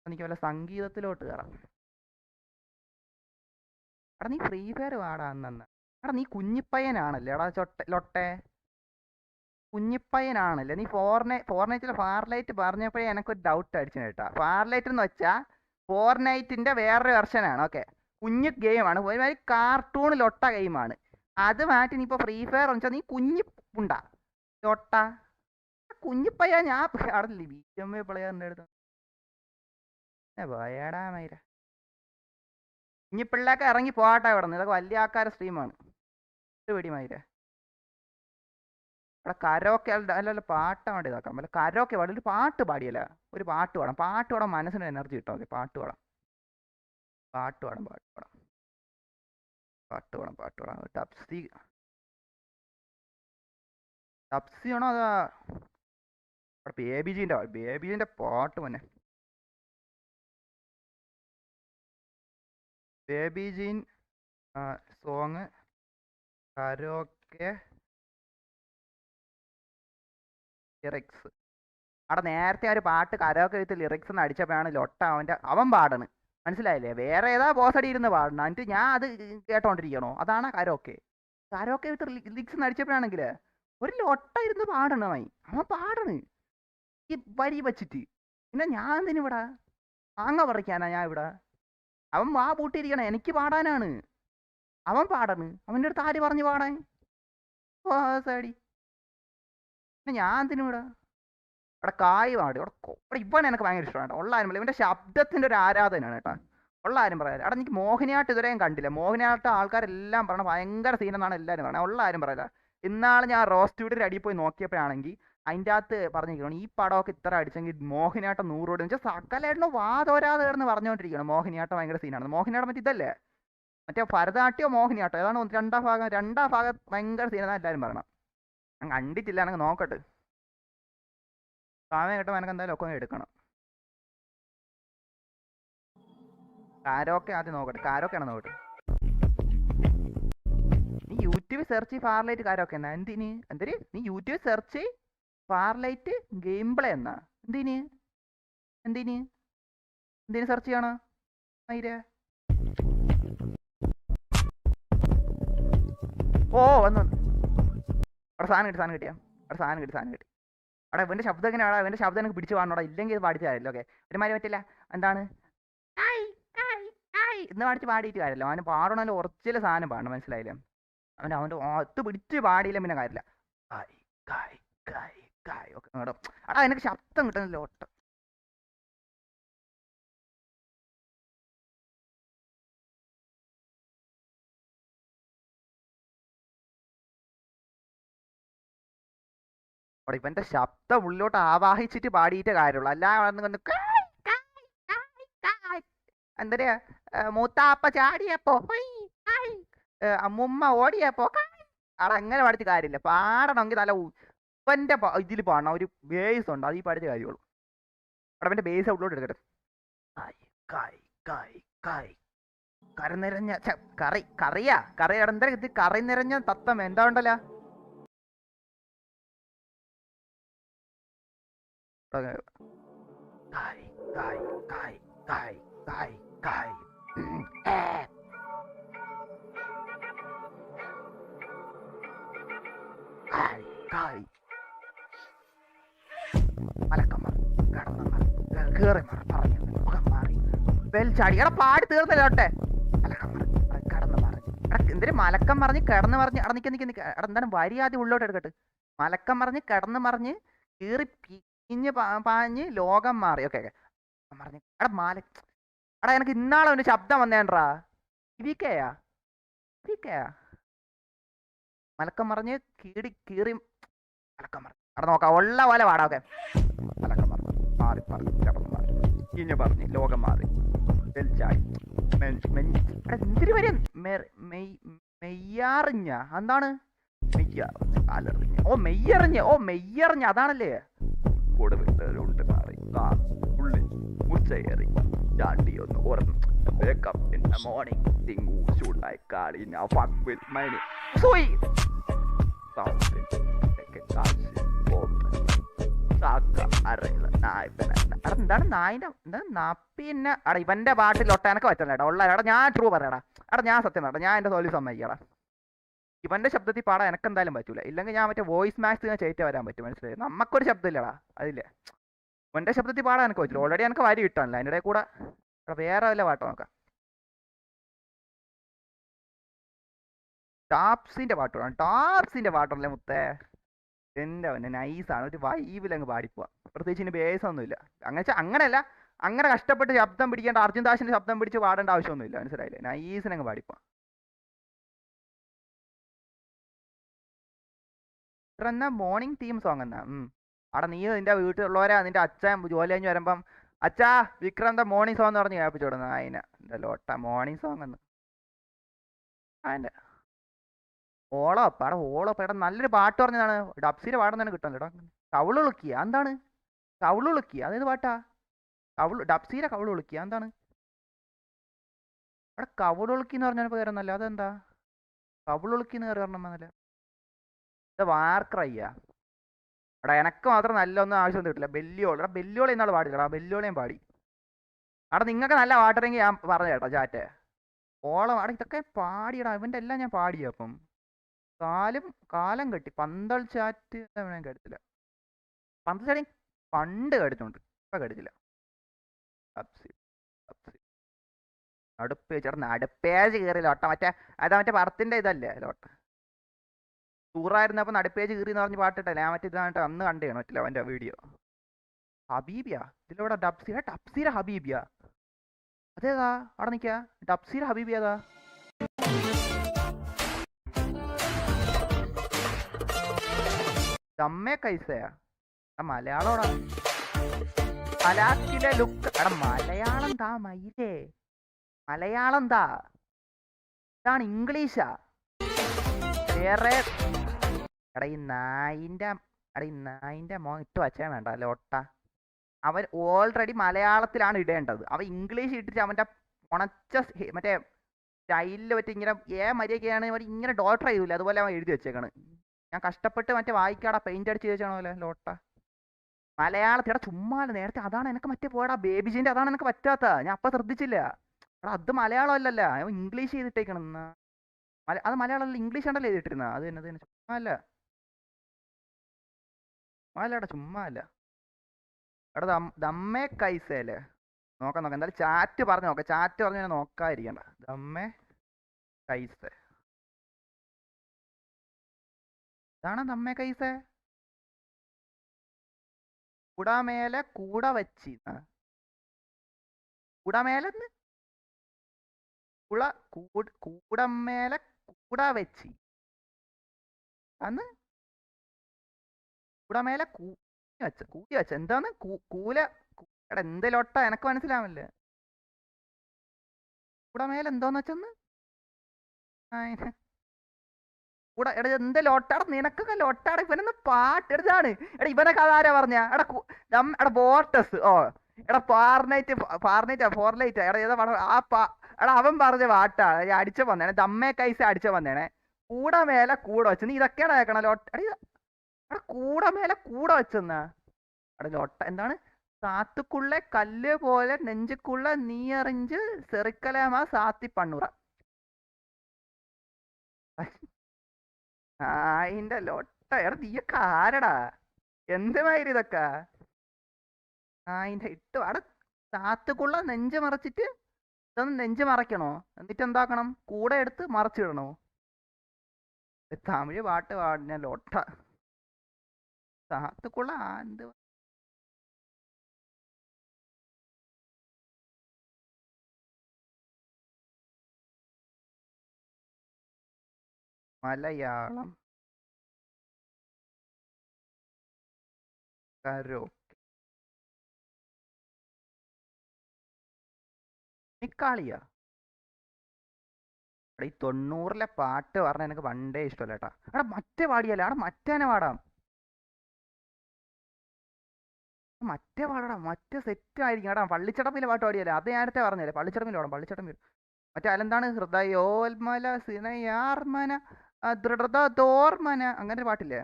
എനിക്ക് വല്ല സംഗീതത്തിലോട്ട് കയറാം. എടാ നീ ഫ്രീ ഫയർ പാടാന്ന്. എടാ നീ കുഞ്ഞിപ്പയ്യനാണല്ലേ എടാ ലൊട്ടെ, കുഞ്ഞിപ്പയ്യനാണല്ലേ നീ. ഫോർനൈറ്റിലെ ഫാർലൈറ്റ് പറഞ്ഞപ്പോഴേ എനിക്കൊരു ഡൗട്ട് അടിച്ചു കേട്ടാ. ഫാർലൈറ്റ് എന്ന് വെച്ചാൽ ഫോർനൈറ്റിന്റെ വേറൊരു വെർഷനാണ്. ഓക്കെ, കുഞ്ഞു ഗെയിമാണ്, ഒരുമാതിരി കാർട്ടൂൺ ലൊട്ട ഗെയിമാണ്. അത് മാറ്റി നീ ഇപ്പൊ ഫ്രീ ഫയർ എന്ന് വെച്ചാൽ നീ കുഞ്ഞിപ്പുണ്ടാ ലൊട്ട കുഞ്ഞിപ്പയ്യ. ഞാൻ അവിടെ ബിഎംഎ പ്ലെയറിന്റെ അടുത്ത് പോയാടാ മൈര. കുഞ്ഞിപ്പിള്ളേക്കെ ഇറങ്ങി പോകട്ടെ ഇവിടെ നിന്ന്. ഇതൊക്കെ വലിയ ആൾക്കാരുടെ സ്ട്രീമാണ്. പിടി മൈര. ഇവിടെ കരോക്കെ അല്ല പാട്ടാ വേണ്ടി ഇതാക്കാം. അല്ല കരോക്കെ പാടില്ല, ഒരു പാട്ട് പാടിയല്ല, ഒരു പാട്ട് പാടാം. പാട്ട് പാടാൻ മനസ്സിന് എനർജി കിട്ടും. ഓക്കെ, പാട്ട് പാടാം. ടപ്സി ആണോ അതാ ബേബിജിന്റെ പാട്ട് മോനെ. ബേബിജീൻ സോങ് കരോക്കെ ലിറിക്സ്. അവിടെ നേരത്തെ ഒരു പാട്ട് കരോക്കെ വിത്ത് ലിറിക്സ് എന്ന് അടിച്ചപ്പോഴാണ് ലൊട്ട അവൻ പാടണ്. മനസ്സിലായില്ലേ? വേറെ ഏതാ ബോസടി ഇരുന്ന് പാടണം. എന്നിട്ട് ഞാൻ അത് കേട്ടോണ്ടിരിക്കണോ? അതാണ് കരോക്കെ വിത്ത് ലിറിക്സ് എന്ന് അടിച്ചപ്പോഴാണെങ്കിൽ ഒരു ലൊട്ട ഇരുന്ന് പാടണമായി. അവൻ പാടണ് ഈ വരി വച്ചിട്ട്. പിന്നെ ഞാൻ എന്തിനിവിടെ മാങ്ങ പറിക്കാനാ ഞാൻ ഇവിടെ? അവൻ വാ പൂട്ടിയിരിക്കണേ, എനിക്ക് പാടാനാണ്. അവൻ പാടണ്, അവൻ്റെ അടുത്ത് ആര് പറഞ്ഞു പാടാൻ? സേടി. പിന്നെ ഞാൻ എന്തിനും ഇവിടെ കായ് പാടി ഇവിടെ ഇവൻ എനിക്ക് ഭയങ്കര ഇഷ്ടമാണ് കേട്ടോ. ഉള്ള ആരും പറയില്ല, ഇവൻ്റെ ശബ്ദത്തിൻ്റെ ഒരു ആരാധനയാണ് കേട്ടോ. ഉള്ള ആരും പറയാം. അവിടെ എനിക്ക് മോഹിനിയാട്ടം ഇതുവരെയും കണ്ടില്ല. മോഹിനിയാട്ടം ആൾക്കാരെല്ലാം പറഞ്ഞ ഭയങ്കര സീനെന്നാണ് എല്ലാവരും പറയുന്നത്. ഉള്ള ആരും പറയില്ല. ഇന്നാള് ഞാൻ റോസ്റ്റുഡിയുടെ അടിയിൽ പോയി നോക്കിയപ്പോഴാണെങ്കിൽ അതിൻ്റെ അകത്ത് പറഞ്ഞിരിക്കണം ഈ പടമൊക്കെ ഇത്ര അടിച്ചെങ്കിൽ മോഹിനിയാട്ടം 100 കോടി വെച്ചാൽ സകലേട്ടനോ വാതോരാതെ കിടന്ന് പറഞ്ഞുകൊണ്ടിരിക്കണം മോഹിനിയാട്ടം ഭയങ്കര സീനാണ്. മോഹിനിയാട്ടം മറ്റേ ഇതല്ലേ, മറ്റേ ഭരതനാട്യമോ മോഹിനിയാട്ടം ഏതാണ് രണ്ടാം ഭാഗം ഭയങ്കര സീനെന്നാണ് എല്ലാവരും പറയണം. ഞാൻ കണ്ടിട്ടില്ല, എനിക്ക് നോക്കട്ടെ. സമയം കിട്ടുമ്പോൾ എനിക്ക് എന്തായാലും ഒക്കെ എടുക്കണം. കാരോക്കെ ആദ്യം നോക്കട്ടെ. കാരോക്കെയാണ് നോക്കട്ടെ. നീ യൂട്യൂബിൽ സെർച്ച് ചെയ്ത് ഫാർലൈറ്റ് കാരോക്കെ എന്നാ എന്തിന്? എന്തൊരു നീ യൂട്യൂബിൽ സെർച്ച് ചെയ്ത് ഫാർലൈറ്റ് ഗെയിം പ്ലേ എന്നാ എന്തിന് സെർച്ച് ചെയ്യണോ? മൈര ഓ വന്നു അവിടെ സാധനം കിട്ടി. അവിടെ ഇവൻ്റെ ശബ്ദം എങ്ങനെയാടാ? ഇവൻ്റെ ശബ്ദം എനിക്ക് പിടിച്ച് പാടണോടാ, ഇല്ലെങ്കിൽ ഇത് പാടിച്ച് കാര്യമല്ലോ. ഓക്കെ, ഒരുമാതിരി പറ്റില്ല. എന്താണ് ഇന്ന് പാടിച്ച് പാടിയിട്ട് കാര്യമില്ല. അവന് പാടണല്ലോ ഒറിജിനൽ സാധനം പാടണം. മനസ്സിലായില്ലേ? അവൻ്റെ ഒത്ത് പിടിച്ച് പാടിയില്ല പിന്നെ കാര്യമില്ല. ഓക്കെ മേഡം, അടാ എനിക്ക് ശബ്ദം കിട്ടുന്നില്ല ഒട്ടും. അവിടെ ഇവന്റെ ശബ്ദം ഉള്ളിലോട്ട് ആവാഹിച്ചിട്ട് പാടിയിട്ട് കാര്യമുള്ളൂ. അല്ലാതെ എന്താ മൂത്താപ്പ ചാടിയപ്പോ അമ്മുമ്മ ഓടിയപ്പോ അവിടെ അങ്ങനെ പാടിച്ച് കാര്യമില്ല. പാടണമെങ്കിൽ നല്ല ഇവന്റെ ഇതിൽ പാടണം. ഒരു ബേസ് ഉണ്ട്, അത് ഈ പാടിച്ച കാര്യമുള്ളൂ. അവിടെ അവന്റെ ബേസ് ഔട്ടിലോട്ട് എടുക്കട്ടെ. കറി നിറഞ്ഞ കറി എന്താ ഇത്? കറി നിറഞ്ഞ തത്തം എന്താ ഉണ്ടല്ലോ. ചാടി എടാ പാടി തീർന്നല്ലോട്ടെ. കടന്നു പറഞ്ഞു എന്തിനും മലക്കം പറഞ്ഞ് കിടന്ന് പറഞ്ഞ് അവിടെ നിൽക്കുന്ന എന്താണ് വരി ആദ്യം ഉള്ളോട്ട് എടുക്കട്ടെ. മലക്കം പറഞ്ഞ് കിടന്ന് പറഞ്ഞ് കീറി പിഞ്ഞ് പാഞ്ഞ് ലോകം മാറി. ഓക്കെ പറഞ്ഞു എടാ എനിക്ക് ഇന്നാളെ അവന്റെ ശബ്ദം വന്നേണ്ടാ. ഇവിക്കയാ മലക്കം പറഞ്ഞ് കീറി മലക്കം പറഞ്ഞു. അവിടെ നോക്കാം ഉള്ള പോലെ പാടാ. ഓക്കെ മലക്കം പറഞ്ഞു മാറി പറഞ്ഞു കിടന്ന് മാറി ഇഞ്ഞ് പറഞ്ഞ് ലോകം മാറി എന്തിനു വരെ മെയ്യാറിഞ്ഞ എന്താണ് മെയ്യറിഞ്ഞ അതാണല്ലേ. കൊടുവിട്ടുണ്ട് മാറി ഉള്ളി മുച്ചയേറി ചാണ്ടി ഒന്ന് ഓർന്നു. Wake up in the morning, think who should I call in a fuck with money. Sweet something like a calcium bomb. എന്താണ് നായിന്റെ പിന്നെ അടാ ഇവന്റെ പാട്ടിൽ ഒട്ടാനൊക്കെ പറ്റല്ലേടാ ഉള്ള എടാ ഞാൻ ട്രൂ പറയാടാ. എടാ ഞാൻ സത്യം പറയാം, ഞാൻ എന്റെ തോൽവി സമ്മതിക്കടാ. ഇവന്റെ ശബ്ദത്തിൽ പാടാൻ എനിക്ക് എന്തായാലും പറ്റൂല. ഇല്ലെങ്കിൽ ഞാൻ മറ്റേ വോയിസ് മാക്സ് ഞാൻ ചെയ്തിട്ട് വരാൻ പറ്റും. മനസ്സിലായി? നമുക്കൊരു ശബ്ദം ഇല്ലടാ അതില്ലേ. ഇവന്റെ ശബ്ദത്തിൽ പാടാൻ എനിക്ക് പറ്റില്ല. ഓൾറെഡി എനിക്ക് വരി കിട്ടാനില്ല. അതിൻ്റെ കൂടെ വേറെ വല്ല പാട്ട് നോക്കാം. ടാപ്സിന്റെ പാട്ട് വേണം. ടാപ്സിന്റെ പാട്ടല്ലേ മുത്തേ. എന്റെ അവനെ നൈസാണ്. ഒരു വൈബിലങ്ങ് പാടിപ്പോവാ. പ്രത്യേകിച്ച് ഇനി ബേസ് ഒന്നുമില്ല. അങ്ങനെയല്ല, അങ്ങനെ കഷ്ടപ്പെട്ട് ശബ്ദം പിടിക്കേണ്ട അർജുൻ ദാസിന്റെ ശബ്ദം പിടിച്ച് പാടേണ്ട ആവശ്യമൊന്നുമില്ല. മനസ്സിലായില്ലേ? നൈസിനങ്ങ് പാടിപ്പോവാം. എന്നാ മോർണിംഗ് തീം സോങ് എന്നാ. അവിടെ നീ നിന്റെ വീട്ടിലുള്ളവരെ നിന്റെ അച്ഛൻ ജോലി കഴിഞ്ഞ് വരുമ്പം അച്ഛാ വിക്രന്റെ മോർണിംഗ് സോങ് എന്ന് പറഞ്ഞ് കേൾപ്പിച്ചോടുന്നു. അതിനെ എന്താ ലോട്ട മോർണിംഗ് സോങ് എന്ന്. അതിന്റെ ഓളോപ്പ അവിടെ ഓളോപ്പ എടാ നല്ലൊരു പാട്ട് പറഞ്ഞതാണ്. ഡബ്സിന്റെ പാടുന്നതിന് കിട്ടണല്ലോ എടാ. കവിളുളുക്കിയ എന്താണ്? കവിളുളുക്കിയ അതേത് പാട്ടാ? ഡബ്സിയുടെ കവിളുളുക്കിയ എന്താണ്? അവിടെ കവിളുളുക്കി എന്ന് പറഞ്ഞാൽ കയറുന്നല്ല. അതെന്താ കവിളുളുക്കി എന്ന് കയറി പറഞ്ഞല്ല? ഇത് വാർക്രയ്യ. എടാ എനക്ക് മാത്രം നല്ല ഒന്നും ആവശ്യമൊന്നും കിട്ടില്ല. ബെല്ലിയോൾ എടാ ബെല്ലിയോളെ ഇന്നാൾ പാടില്ലടാ. ബെല്ലിയോളെയും പാടി. അവിടെ നിങ്ങൾക്ക് നല്ല പാട്ടറിയെങ്കിൽ ഞാൻ പറഞ്ഞു കേട്ടോ ചാറ്റ്. ഓളം അവിടെ ഇതൊക്കെ പാടിയടാ. ഇവൻ്റെ എല്ലാം ഞാൻ പാടിയ. അപ്പം കാലം കെട്ടി പന്തൾ ചാറ്റ് ഞാൻ കേട്ടിട്ടില്ല. പന്തൾ ചാടി പണ്ട് കേട്ടിട്ടുണ്ട്, ഇപ്പം കേട്ടിട്ടില്ല. അടുപ്പേജ് ചേട്ടാ നടുപ്പേജ് കയറി ലോട്ട. മറ്റേ അതാ മറ്റേ പടത്തിൻ്റെ ഇതല്ലേ ലോട്ട. ടൂറായിരുന്നപ്പോൾ നടുപ്പേജ് കീറി എന്ന് പറഞ്ഞ് പാട്ടിട്ടല്ലേ. ഞാൻ മറ്റേ ഇതായിട്ട് അന്ന് കണ്ടു പറ്റില്ല അവൻ്റെ വീഡിയോ. ഹബീബിയ ഇതിലൂടെ ഡബ്സീര ഹബീബിയ അതേതാ? അവിടെ നിൽക്കുക ഡബ്സീര ഹബീബിയ ഏതാ? ദമ്മേ കൈസയാ? മലയാളോടാ. മലാക്കിലെ ലുക്ക് എടാ മലയാളം താ മയിലേ. മലയാളം താ. ഇതാണ് ഇംഗ്ലീഷാ വേറെ. എടാ ഈ നായിന്റെ മോൻ ഇട്ട് വച്ചാൽ വേണ്ട ലോട്ട. അവൻ ഓൾറെഡി മലയാളത്തിലാണ് ഇടേണ്ടത്. അവൻ ഇംഗ്ലീഷ് ഇട്ടിട്ട് അവൻ്റെ ഉണച്ച മറ്റേ സ്റ്റൈലിൽ പറ്റി ഇങ്ങനെ മര്യാദയ്ക്കാണ് ഇങ്ങനെ ഡോക്ടർ ചെയ്യൂല. അതുപോലെ അവൻ എഴുതി വെച്ചേക്കാണ്. ഞാൻ കഷ്ടപ്പെട്ട് മറ്റേ വായിക്കാടാ പെയിന്റ് അടിച്ച് വെച്ചാണോ പോലെ ലോട്ട. മലയാളത്തിടെ ചുമ്മാ നേരത്തെ അതാണ് എനിക്ക് മറ്റേ പോടാ ബേബിജിന്റെ അതാണ് എനിക്ക് പറ്റാത്ത. ഞാൻ അപ്പം ശ്രദ്ധിച്ചില്ല. എടാ അത് മലയാളം അല്ലല്ല, അവൻ ഇംഗ്ലീഷ് ചെയ്തിട്ടേക്കണം. അത് മലയാളം അല്ല ഇംഗ്ലീഷ് ആണല്ലോ ചെയ്തിട്ടിരുന്ന. അത് തന്നെ ചുമ്മാ അല്ല അല്ലടാ ചുമ്മാ അല്ല. എടാ ദമ്മേ കൈസേല്ലേ നോക്കാം. എന്തായാലും ചാറ്റ് പറഞ്ഞു നോക്കാം. ചാറ്റ് പറഞ്ഞു നോക്കാതിരിക്കണ്ട. ദമ്മേ കൈസ ഇതാണ് ദമ്മേ കൈസ. കൂടാമേലെ കൂട വെച്ചി കൂടമേലെന്ന് കൂടമേലെ കൂട വെച്ചി അന്ന് കൂടമേലെ കൂടി വെച്ച എന്താന്ന് കൂല. എടാ എന്തെലോട്ട എനക്ക് മനസ്സിലാവില്ലേ. കൂടമേലെ എന്തോന്ന് വെച്ചെന്ന് കൂടെ എടാ എന്ത് ലോട്ടാടെ നിനക്കൊക്കെ ലോട്ടാടെ. ഇവനൊന്ന് പാട്ട് എടുത്താണ്. എടാ ഇവനൊക്കെ അതാരാ പറഞ്ഞ? എടാ ബോട്ടസ്. ഓ എടാ ഫോർലൈറ്റ് എടാ ഏതാ പടം എടാ അവൻ പറഞ്ഞ പാട്ടാണ് അടിച്ച വന്നേണേ. ദമ്മേ കൈസ അടിച്ച വന്നേണേ. കൂടെ മേലെ കൂടെ വെച്ച്. നീ ഇതൊക്കെയാണ് കേൾക്കണം ലോട്ട. എടാ കൂടെ മേലെ കൂടെ വെച്ചെന്നാ. എടാ ലോട്ട എന്താണ്? സാത്തുക്കുള്ള കല്ല് പോലെ നെഞ്ചുക്കുള്ള നീയറിഞ്ച് സെറിക്കലേമാ സാത്തി പണ്ണുറ. അതിന്റെ ലോട്ട. എടാ നീയൊക്കെ ആരടാ? എന്തുമാതിരി ഇതൊക്കെ അതിന്റെ ഇട്ട് അവിടെ സാത്തുക്കുള്ള നെഞ്ച് മറച്ചിട്ട് ഇതൊന്ന് നെഞ്ച് മറയ്ക്കണോ? എന്നിട്ട് എന്താക്കണം? കൂടെ എടുത്ത് മറച്ചിടണോ? തമിഴ് പാട്ട് പാടിന ലോട്ട. സാത്തുക്കുള്ള എന്ത് മലയാളം കരോക്കെ നിക്കാളിയാ. ഈ 90-ലെ പാട്ട് പറഞ്ഞ എനിക്ക് പണ്ടേ ഇഷ്ടമല്ല കേട്ടാ. എടാ മറ്റേ പാടിയല്ലേ? അവിടെ മറ്റേനെ പാടാം. മറ്റേ പാടടാ. മറ്റേ സെറ്റ് ആയിരിക്കും കേട്ടാ. പള്ളിച്ചടപ്പിലെ പാട്ട് പാടിയല്ലേ? അത് നേരത്തെ പറഞ്ഞല്ലേ. പള്ളിച്ചടപ്പിൽ പാടാം. പള്ളിച്ചടപ്പിൽ മറ്റേ അതെന്താണ്? ഹൃദയോൽമല സിനയാർമന ദൃഢതോർമന അങ്ങനെ ഒരു പാട്ടില്ലേ?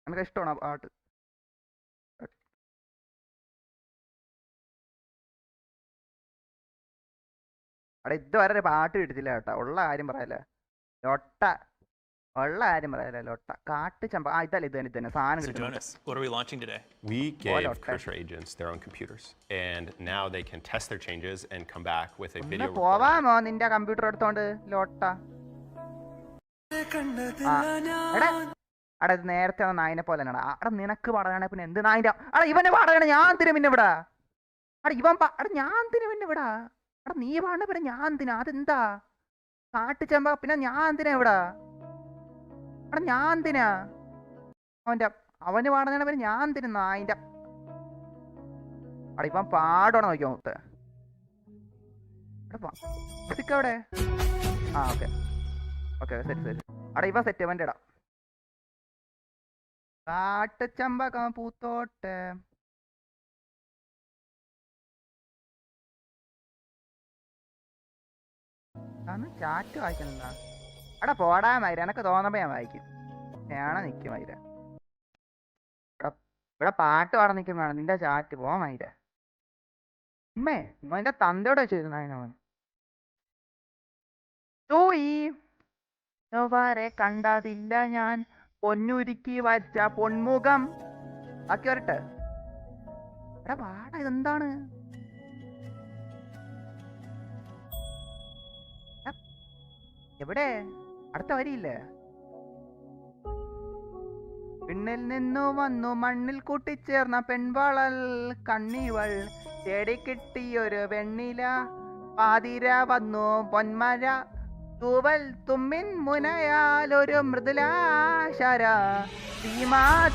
എനിക്ക് ഇഷ്ടമാണ് ആ പാട്ട്. അവിടെ ഇതുവരെ ഒരു പാട്ട് കിട്ടത്തില്ല കേട്ടോ, ഉള്ള കാര്യം പറയല്ലേ. ലൊട്ട, ഉള്ള കാര്യം പറയല്ലേ. ലൊട്ട കാട്ടുചമ്പ. ഇതല്ലേ, ഇത് തന്നെ സാധനം So കിട്ടുന്നുണ്ട്. Jonas, what are we launching today? We gave okay. Cursor agents their own computers, and now they can test their changes and come back with a ഒന്ന് video recording. പോവാമോ നിന്റെ കമ്പ്യൂട്ടർ എടുത്തോണ്ട് ലോട്ട. എടാ അടാ ഇത് നേരത്തെ നായിനെ പോലെ തന്നെടാ. അടാ നിനക്ക് പാടാനാണ് പിന്നെ എന്ത് നായിന്റെ. അടാ ഇവനെ പാടാണ് ഞാൻ തിന് പിന്നെ വിടാ. അടാ അടാ ഞാൻ തിന് പിന്നെ വിടാ. അടാ നീ പാടണ പിന്നെ ഞാൻ തിന. അതെന്താ കാട്ടുചെമ്പ പിന്നെ ഞാൻ തിനാ വിടാ. അടാ ഞാൻ തിനാ അവന് പാടുന്ന പിന്നെ ഞാൻ തിന് നായിന്റെ. അടാ ഇവൻ പാടണം നോക്കിയോ മുത്ത്. അവിടെ ഓക്കെ ഓക്കെ ശരി ശരി. അടാ ഇവ സെറ്റ് അവൻ്റെ ഇടാം. കാട്ടുചമ്പകം പൂത്തോട്ടെ. ചാറ്റ് വായിക്കണ്ട. അടാ പോടാ മൈര, എനക്ക് തോന്നുമ്പോ ഞാൻ വായിക്കും. വേണം നിക്കും മൈര. ഇവിടെ പാട്ട് പാടാൻ നിൽക്കും വേണം നിന്റെ ചാറ്റ്. പോ മൈര. ഉമ്മേ അവന്റെ തന്തയോടെ വെച്ചിരുന്നവൻ വരെ കണ്ടതില്ല ഞാൻ പൊന്നുരുക്കി വച്ച പൊന്മുഖം. ആക്കി വരട്ടെ. എടാ പാടാ ഇതെന്താണ്? എവിടെ അടുത്ത വരിയില്ലേ? പിന്നിൽ നിന്നു വന്നു മണ്ണിൽ കൂട്ടിച്ചേർന്ന പെൺവളൽ കണ്ണിവൾ തേടിക്കിട്ടിയൊരു വെണ്ണില പാതിര വന്നു പൊന്മര തൂവൽ തുമ്മിൻ മുനയാലൊരു മൃദുലാശര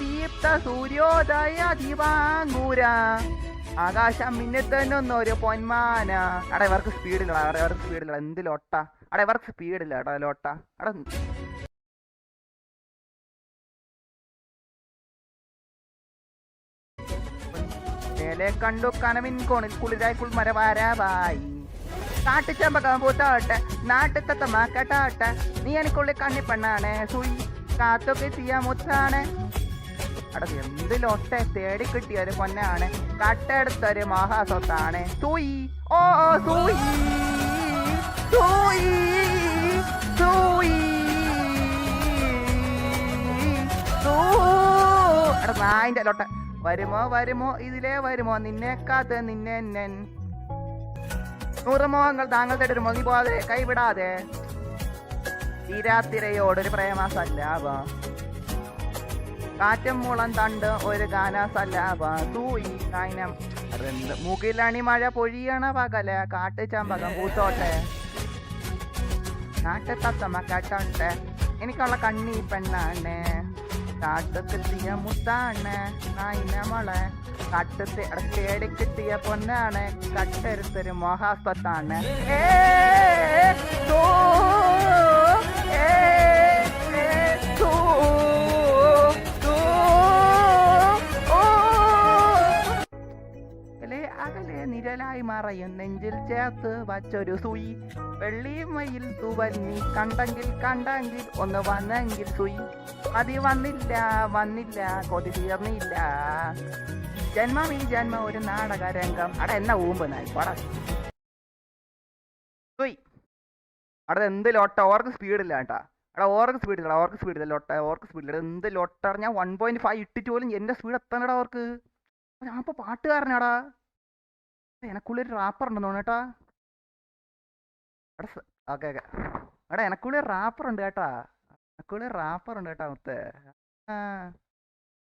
ദീപ്ത സൂര്യോദയ ദിവാങ്കൂര ആകാശം മിന്നത്തന്നൊന്നൊരു പൊന്മാന. അടാ ഇവർക്ക് സ്പീഡില്ല, ഇവർക്ക് സ്പീഡില്ല. എന്ത് ലോട്ട. അടാ ഇവർക്ക് സ്പീഡില്ല കേട്ടോ ലോട്ട. അടാ മേലെ കണ്ടു കനവിൻ കോണിൽ കുളിരായി കുൾമരവാരവായി കാട്ടുചെമ്പകം പൂത്തോട്ടെ നാട്ടുത്തത്തമ്മ കേട്ടോട്ടെ നീ എനിക്കുള്ളിൽ കണ്ണിപ്പെണ്ണാണ് സുയി കാത്തൊക്കെ ചെയ്യാ മുത്താണ്. അട എന്ത് ലൊട്ടെ തേടി കിട്ടിയൊരു പൊന്നാണ് കട്ടെടുത്തൊരു മഹാസ്വത്താണ്. സൂയി ഓ സൂയി സൂയി സൂയി എടാ നായിന്റെ ലൊട്ട. വരുമോ വരുമോ ഇതിലേ വരുമോ നിന്നെ കാത്ത് നിന്നെ 100 മോഹങ്ങൾ താങ്കൾ തരുമോ നീ പോവാതെ കൈവിടാതെ തീരാത്തിരയോടൊരു പ്രേമ സല്ലാപ കാറ്റും മുളം തണ്ട് ഒരു ഗാന സല്ലാപ തൂയി കായനം. അതെന്ത് മുകിലണി മഴ പൊഴിയണ പകല കാട്ടുചമ്പകം പൂത്തോട്ടെ നാട്ടുതത്തമ്മ കേട്ടോട്ടെ എനിക്കുള്ള കണ്ണി പെണ്ണാണ് കാട്ടുകിട്ടിയ മുത്താണ് നായിന മോളെ കാട്ടത്തെ തേടി കിട്ടിയ പൊന്നാണ് കട്ടെടുത്തൊരു മോഹാസ്പത്താണ്. അകലെ നിഴലായി മറയും നെഞ്ചിൽ ചേർത്ത് വച്ചൊരു സുയി വെള്ളിമയിൽ തൂവൽ നീ കണ്ടെങ്കിൽ ഒന്ന് വന്നെങ്കിൽ സുയി മതി വന്നില്ല കൊതി തീർന്നില്ല ജന്മം ഈ ജന്മം ഒരു നാടക രംഗം. അടെ എന്നാ ഊമ്പനായി പടാ സുയി. അവിടെ എന്ത് ലോട്ട ഓർക്ക് സ്പീഡില്ല കേട്ടാ. അവിടെ ഓർക്ക് സ്പീഡില്ല ലോട്ട ഓർക്ക് സ്പീഡില്ല. എന്ത് ലോട്ട ഞാൻ 1.5 ഇട്ടിട്ട് പോലും എന്റെ സ്പീഡ് എത്തണടാ ഓർക്ക്. ഞാൻ ഇപ്പൊ പാട്ടുകാരനാടാ. എനക്കുള്ളൊരു റാപ്പർ ഉണ്ടെന്ന് തോന്നേട്ടാ. ഓക്കെ ഓക്കെ എടാ എനക്കുള്ളൊരു റാപ്പർ ഉണ്ട് കേട്ടാ. മുത്തേ.